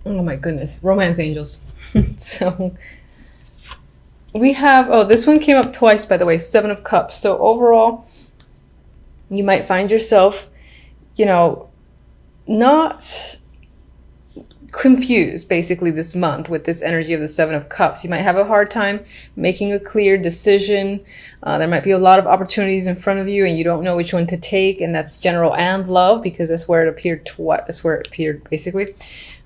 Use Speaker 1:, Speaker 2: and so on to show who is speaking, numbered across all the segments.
Speaker 1: Oh my goodness, romance angels. So we have, oh, this one came up twice, by the way, Seven of Cups. So overall, you might find yourself, you know, not confused basically this month with this energy of the Seven of Cups. You might have a hard time making a clear decision. There might be a lot of opportunities in front of you and you don't know which one to take, and that's general and love, because that's where it appeared to what? That's where it appeared basically.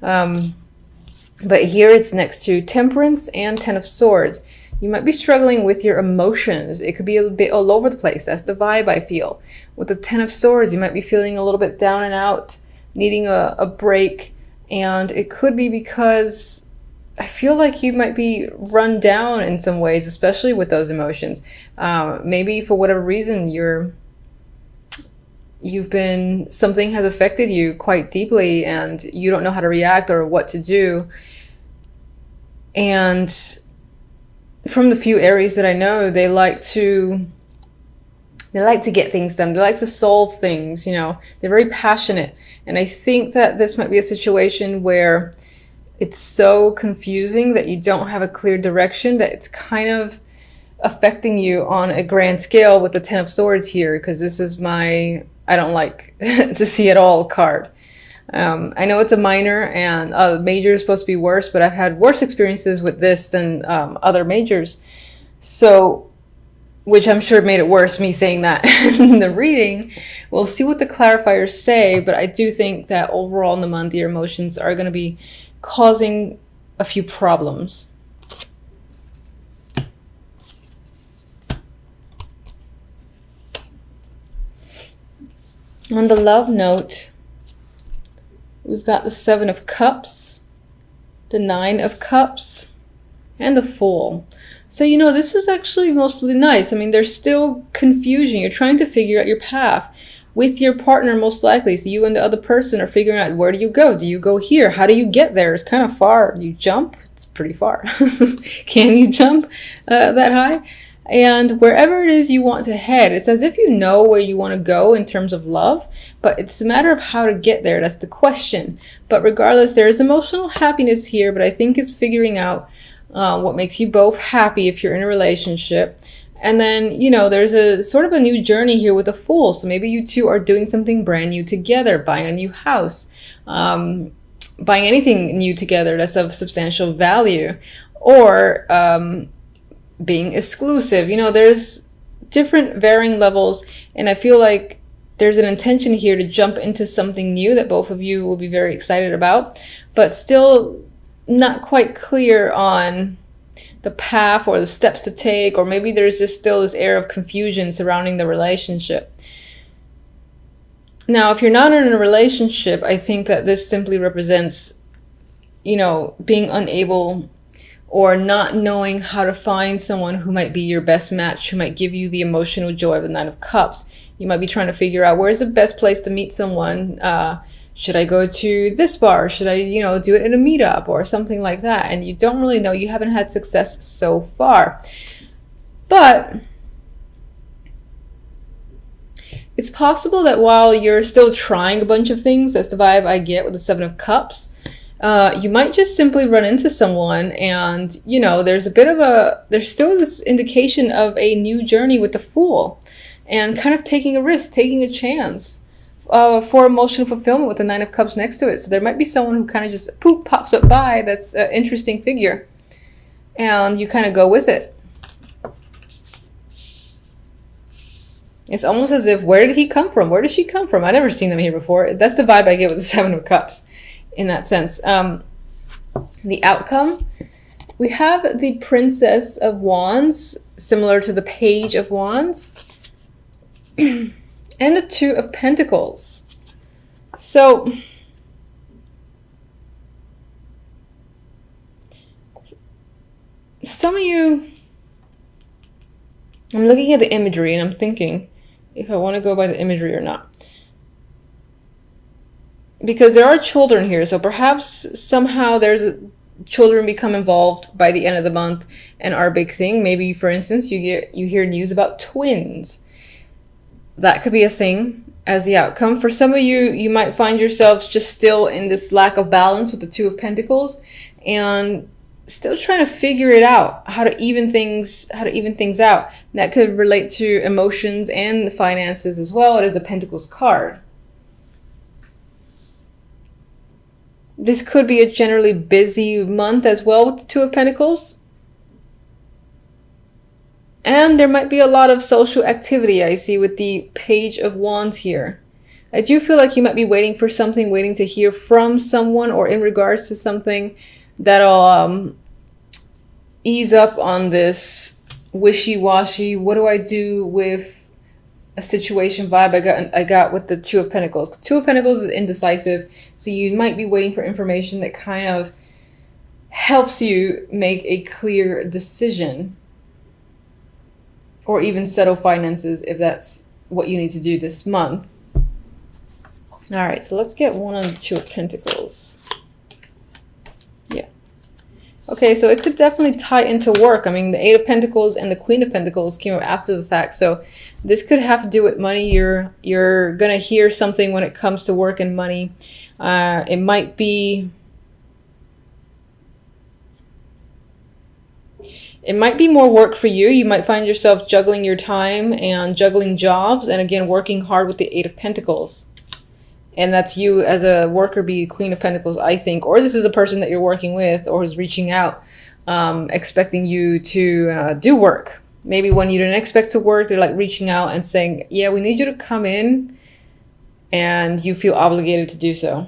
Speaker 1: But here it's next to Temperance and Ten of Swords. You might be struggling with your emotions. It could be a bit all over the place. That's the vibe I feel. With the Ten of Swords, you might be feeling a little bit down and out, needing a break. And it could be because I feel like you might be run down in some ways, especially with those emotions. Maybe for whatever reason, something has affected you quite deeply and you don't know how to react or what to do. And from the few Aries that I know, they like to get things done. They like to solve things, you know. They're very passionate. And I think that this might be a situation where it's so confusing that you don't have a clear direction, that it's kind of affecting you on a grand scale with the Ten of Swords here, because this is my I don't like to see it all card. I know it's a minor and major is supposed to be worse, but I've had worse experiences with this than other majors. So, which I'm sure made it worse, me saying that in the reading. We'll see what the clarifiers say, but I do think that overall in the month, your emotions are going to be causing a few problems. On the love note, we've got the Seven of Cups, the Nine of Cups, and the Fool. So, you know, this is actually mostly nice. I mean, there's still confusion. You're trying to figure out your path with your partner, most likely. So you and the other person are figuring out, where do you go? Do you go here? How do you get there? It's kind of far. You jump? It's pretty far. Can you jump that high? And wherever it is you want to head, it's as if you know where you want to go in terms of love, but it's a matter of how to get there. That's the question. But regardless, there is emotional happiness here, but I think it's figuring out what makes you both happy if you're in a relationship. And then, you know, there's a sort of a new journey here with the Fool. So maybe you two are doing something brand new together, buying a new house, buying anything new together that's of substantial value, or being exclusive. You know, there's different varying levels, and I feel like there's an intention here to jump into something new that both of you will be very excited about, but still not quite clear on the path or the steps to take, or maybe there's just still this air of confusion surrounding the relationship. Now, if you're not in a relationship, I think that this simply represents, you know, being unable or not knowing how to find someone who might be your best match, who might give you the emotional joy of the Nine of Cups. You might be trying to figure out, where's the best place to meet someone? Should I go to this bar? Should I, you know, do it in a meetup or something like that? And you don't really know. You haven't had success so far. But it's possible that while you're still trying a bunch of things, that's the vibe I get with the Seven of Cups, you might just simply run into someone and, you know, there's still this indication of a new journey with the Fool and kind of taking a risk, taking a chance for emotional fulfillment with the Nine of Cups next to it. So there might be someone who kind of just poof, pops up by that's an interesting figure and you kind of go with it. It's almost as if, where did he come from? Where did she come from? I've never seen them here before. That's the vibe I get with the Seven of Cups in that sense. The outcome, we have the Princess of Wands, similar to the Page of Wands, and the Two of Pentacles. So some of you, I'm looking at the imagery and I'm thinking if I want to go by the imagery or not. Because there are children here, so perhaps somehow children become involved by the end of the month and are a big thing. Maybe, for instance, you hear news about twins. That could be a thing. as the outcome. For some of you, you might find yourselves just still in this lack of balance with the Two of Pentacles and still trying to figure it out, how to even things out. And that could relate to emotions and the finances as well. It is a Pentacles card. This could be a generally busy month as well with the Two of Pentacles. And there might be a lot of social activity I see with the Page of Wands here. I do feel like you might be waiting for something, waiting to hear from someone or in regards to something that'll ease up on this wishy-washy, what do I do with a situation vibe I got with the Two of Pentacles. Two of Pentacles is indecisive, so you might be waiting for information that kind of helps you make a clear decision. Or even settle finances if that's what you need to do this month. All right, so let's get one on the Two of Pentacles. Yeah. Okay, so it could definitely tie into work. I mean, the Eight of Pentacles and the Queen of Pentacles came up after the fact. So this could have to do with money. You're going to hear something when it comes to work and money. It might be... It might be more work for you. You might find yourself juggling your time and juggling jobs and again working hard with the Eight of Pentacles. And that's you as a worker, be Queen of Pentacles, I think. Or this is a person that you're working with or is reaching out, expecting you to do work. Maybe when you didn't expect to work, they're like reaching out and saying, yeah, we need you to come in, and you feel obligated to do so.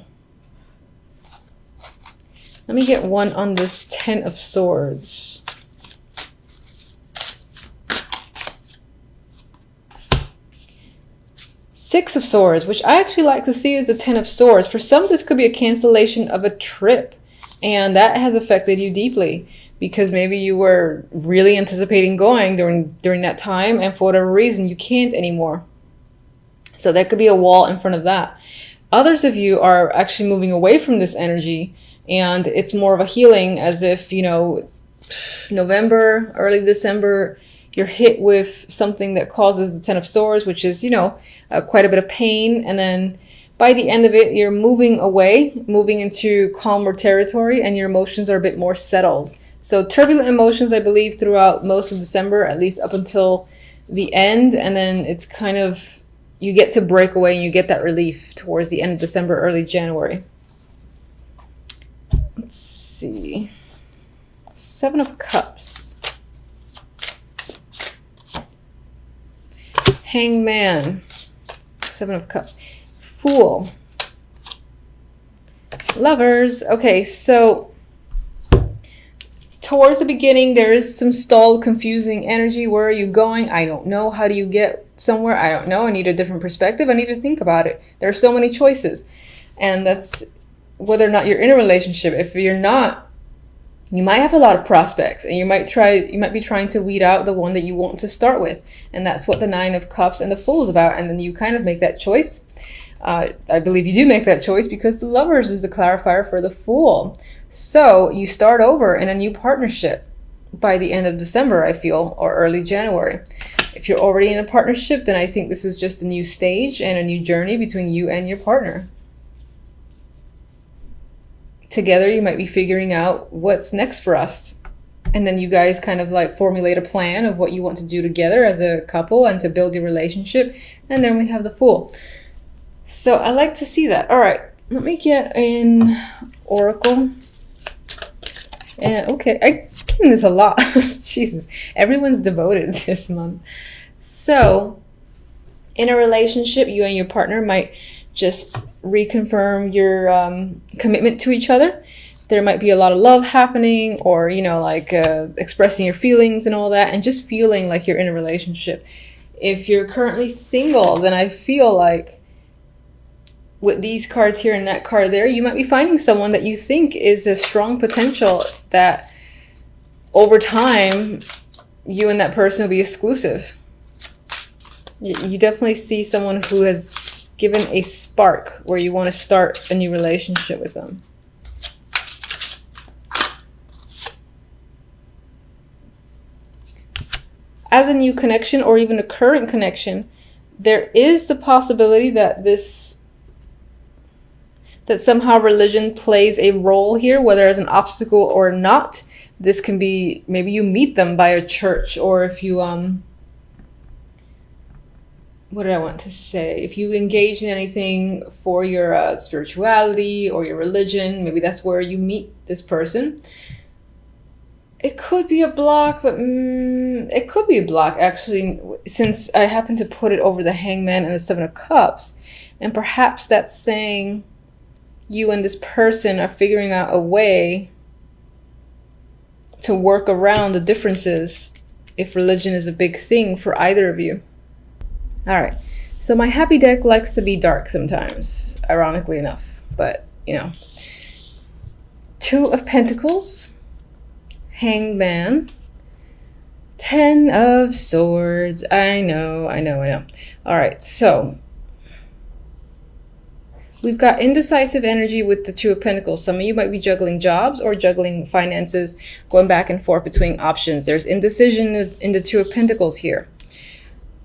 Speaker 1: Let me get one on this Ten of Swords. Six of Swords, which I actually like to see as the Ten of Swords. For some, this could be a cancellation of a trip, and that has affected you deeply because maybe you were really anticipating going during that time, and for whatever reason, you can't anymore. So there could be a wall in front of that. Others of you are actually moving away from this energy, and it's more of a healing, as if, you know, November, early December, you're hit with something that causes the Ten of Swords, which is, you know, quite a bit of pain. And then by the end of it, you're moving away, moving into calmer territory, and your emotions are a bit more settled. So turbulent emotions, I believe, throughout most of December, at least up until the end. And then it's kind of, you get to break away and you get that relief towards the end of December, early January. Let's see. Seven of Cups. Hangman. Seven of Cups. Fool. Lovers. Okay, so towards the beginning, there is some stalled, confusing energy. Where are you going? I don't know. How do you get somewhere? I don't know. I need a different perspective. I need to think about it. There are so many choices. And that's whether or not you're in a relationship. If you're not, you might have a lot of prospects, and you might be trying to weed out the one that you want to start with. And that's what the Nine of Cups and the Fool is about. And then you kind of make that choice. I believe you do make that choice because the Lovers is the clarifier for the Fool. So you start over in a new partnership by the end of December, I feel, or early January. If you're already in a partnership, then I think this is just a new stage and a new journey between you and your partner. Together, you might be figuring out what's next for us. And then you guys kind of like formulate a plan of what you want to do together as a couple and to build your relationship. And then we have the Fool. So I like to see that. All right, let me get an Oracle. And okay, I'm getting this a lot. Jesus, everyone's devoted this month. So in a relationship, you and your partner might just reconfirm your commitment to each other. There might be a lot of love happening, or, you know, like expressing your feelings and all that, and just feeling like you're in a relationship. If you're currently single, then I feel like with these cards here and that card there, you might be finding someone that you think is a strong potential, that over time, you and that person will be exclusive. You definitely see someone who has given a spark where you want to start a new relationship with them. As a new connection, or even a current connection, there is the possibility that that somehow religion plays a role here, whether as an obstacle or not. This can be, maybe you meet them by a church, or if you, what did I want to say? If you engage in anything for your spirituality or your religion, maybe that's where you meet this person. It could be a block, but it could be a block, actually, since I happen to put it over the Hangman and the Seven of Cups. And perhaps that's saying you and this person are figuring out a way to work around the differences if religion is a big thing for either of you. All right, so my happy deck likes to be dark sometimes, ironically enough, but you know. Two of Pentacles, Hangman, Ten of Swords. I know. All right, so we've got indecisive energy with the Two of Pentacles. Some of you might be juggling jobs or juggling finances, going back and forth between options. There's indecision in the Two of Pentacles here.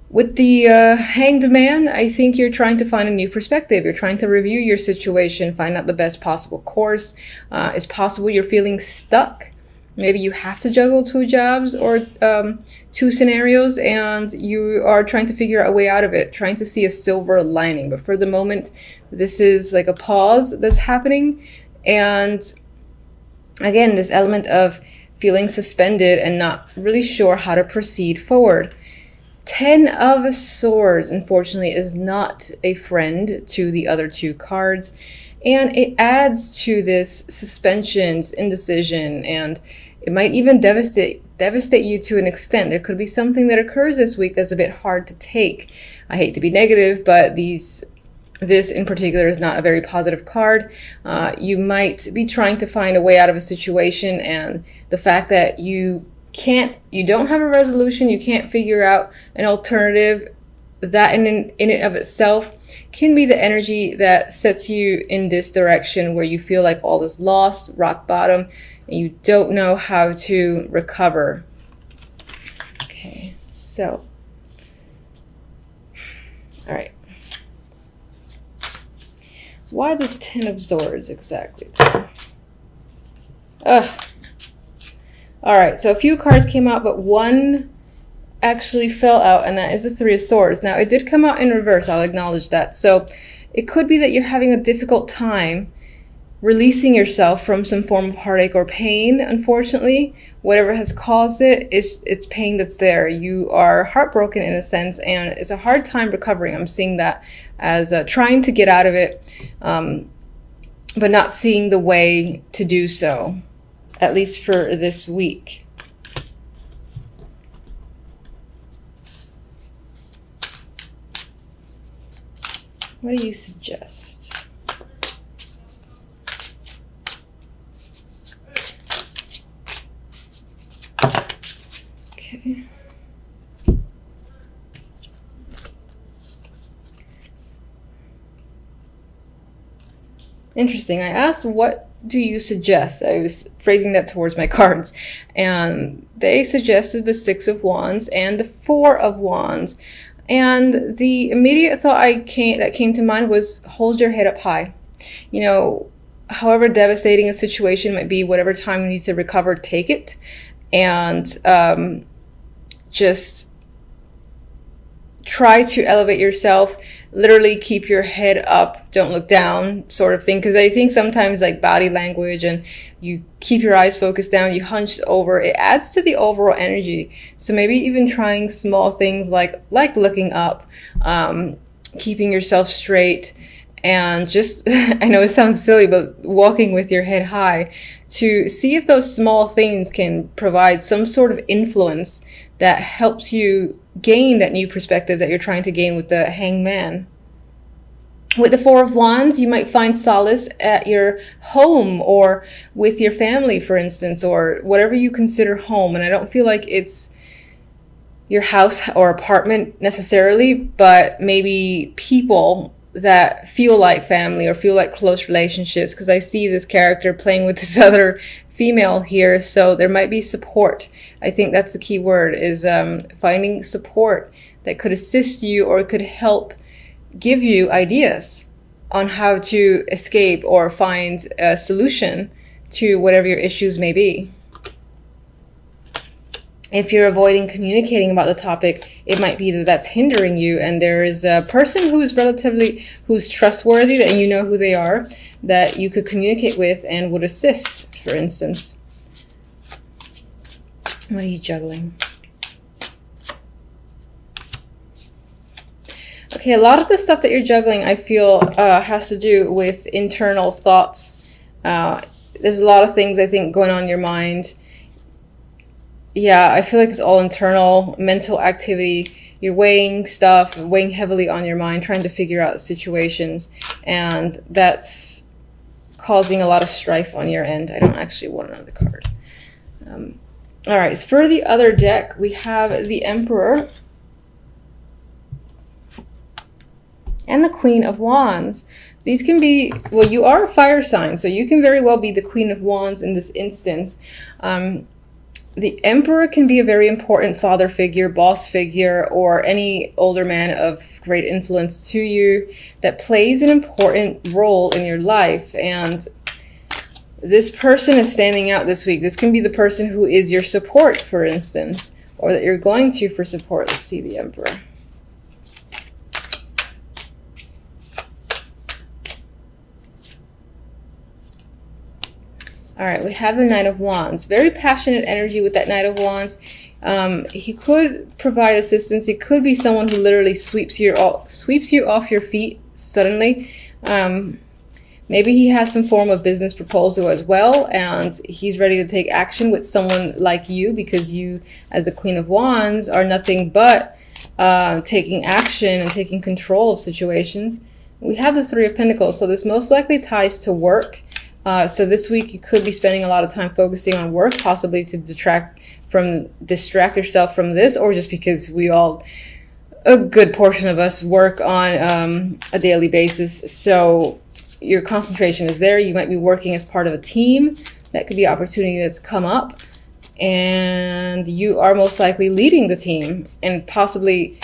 Speaker 1: With the Hanged Man, I think you're trying to find a new perspective. You're trying to review your situation, find out the best possible course. It's possible you're feeling stuck. Maybe you have to juggle two jobs or two scenarios, and you are trying to figure out a way out of it, trying to see a silver lining. But for the moment, this is like a pause that's happening. And again, this element of feeling suspended and not really sure how to proceed forward. Ten of Swords, unfortunately, is not a friend to the other two cards. And it adds to this suspensions, indecision, and it might even devastate you to an extent. There could be something that occurs this week that's a bit hard to take. I hate to be negative, but this in particular is not a very positive card. You might be trying to find a way out of a situation, and the fact that you don't have a resolution, you can't figure out an alternative, that in and of itself can be the energy that sets you in this direction where you feel like all is lost, rock bottom, and you don't know how to recover. Okay, so, all right. Why the Ten of Swords exactly? Ugh. All right, so a few cards came out, but one actually fell out, and that is the Three of Swords. Now, it did come out in reverse, I'll acknowledge that. So it could be that you're having a difficult time releasing yourself from some form of heartache or pain, unfortunately. Whatever has caused it, it's pain that's there. You are heartbroken in a sense, and it's a hard time recovering. I'm seeing that as trying to get out of it, but not seeing the way to do so, at least for this week. What do you suggest? Okay. Interesting. I asked, what do you suggest? I was phrasing that towards my cards, and they suggested the Six of Wands and the Four of Wands. And the immediate thought that came to mind was, hold your head up high. You know, however devastating a situation might be, whatever time you need to recover, take it. And just try to elevate yourself. Literally keep your head up, don't look down, sort of thing. Because I think sometimes like body language and you keep your eyes focused down, you hunched over, it adds to the overall energy. So maybe even trying small things like looking up, keeping yourself straight, and just, I know it sounds silly, but walking with your head high to see if those small things can provide some sort of influence that helps you gain that new perspective that you're trying to gain with the Hangman. With the Four of Wands, you might find solace at your home or with your family, for instance, or whatever you consider home. And I don't feel like it's your house or apartment necessarily, but maybe people that feel like family or feel like close relationships, because I see this character playing with this other female here, so there might be support. I think that's the key word, is finding support that could assist you or could help give you ideas on how to escape or find a solution to whatever your issues may be. If you're avoiding communicating about the topic, it might be that that's hindering you, and there is a person who's trustworthy, that you know who they are, that you could communicate with and would assist, for instance. What are you juggling? Okay, a lot of the stuff that you're juggling, I feel, has to do with internal thoughts. There's a lot of things, I think, going on in your mind. Yeah, I feel like it's all internal, mental activity. You're weighing stuff, weighing heavily on your mind, trying to figure out situations, and that's causing a lot of strife on your end. I don't actually want another card. All right, so for the other deck, we have the Emperor and the Queen of Wands. These can be, well, you are a fire sign, so you can very well be the Queen of Wands in this instance. The Emperor can be a very important father figure, boss figure, or any older man of great influence to you that plays an important role in your life. And this person is standing out this week. This can be the person who is your support, for instance, or that you're going to for support. Let's see the Emperor. All right, we have the Knight of Wands. Very passionate energy with that Knight of Wands. He could provide assistance. He could be someone who literally sweeps you off your feet suddenly. Maybe he has some form of business proposal as well, and he's ready to take action with someone like you, because you, as the Queen of Wands, are nothing but taking action and taking control of situations. We have the Three of Pentacles, so this most likely ties to work. So this week you could be spending a lot of time focusing on work, possibly to distract yourself from this, or just because a good portion of us work on a daily basis. So your concentration is there. You might be working as part of a team. That could be an opportunity that's come up, and you are most likely leading the team, and possibly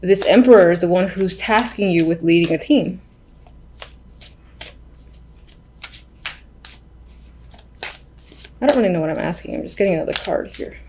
Speaker 1: this Emperor is the one who's tasking you with leading a team. I don't really know what I'm asking. I'm just getting another card here.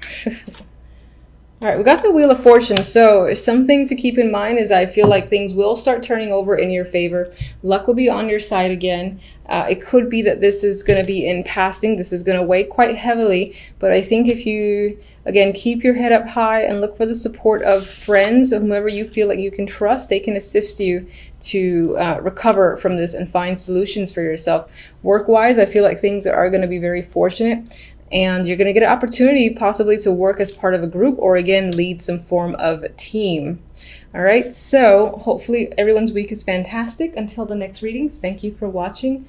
Speaker 1: All right, we got the Wheel of Fortune. So something to keep in mind is I feel like things will start turning over in your favor. Luck will be on your side again. It could be that this is going to be in passing. This is going to weigh quite heavily. But I think if you, again, keep your head up high and look for the support of friends, or whomever you feel like you can trust, they can assist you to recover from this and find solutions for yourself. Work-wise, I feel like things are going to be very fortunate, and you're going to get an opportunity possibly to work as part of a group, or again, lead some form of team. All right, so hopefully everyone's week is fantastic. Until the next readings, thank you for watching.